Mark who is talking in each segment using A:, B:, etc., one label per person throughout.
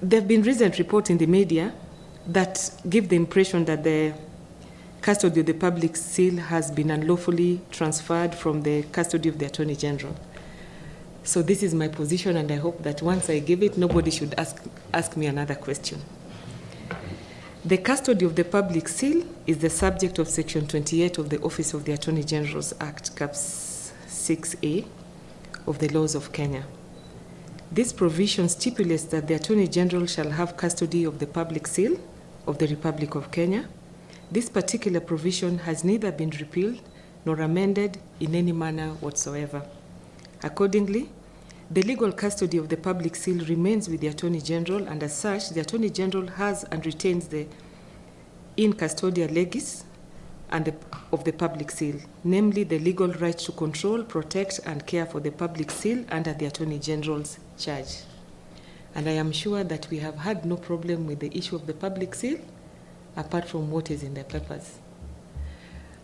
A: There have been recent reports in the media that give the impression that the custody of the public seal has been unlawfully transferred from the custody of the Attorney General. So this is my position, and I hope that once I give it, nobody should ask me another question. The custody of the public seal is the subject of Section 28 of the Office of the Attorney General's Act, Caps 6A, of the laws of Kenya. This provision stipulates that the Attorney General shall have custody of the public seal of the Republic of Kenya. This particular provision has neither been repealed nor amended in any manner whatsoever. Accordingly, the legal custody of the public seal remains with the Attorney General, and as such, the Attorney General has and retains the in custodia legis of the public seal, namely the legal right to control, protect, and care for the public seal under the Attorney General's charge. And I am sure that we have had no problem with the issue of the public seal, apart from what is in the papers.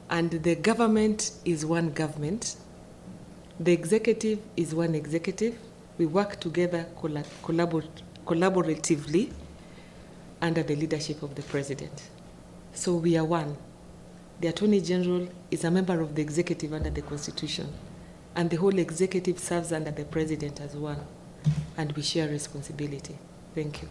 A: And the government is one government. The executive is one executive. We work together collaboratively under the leadership of the President. So we are one. The Attorney General is a member of the executive under the Constitution, and the whole executive serves under the President as one, and we share responsibility. Thank you.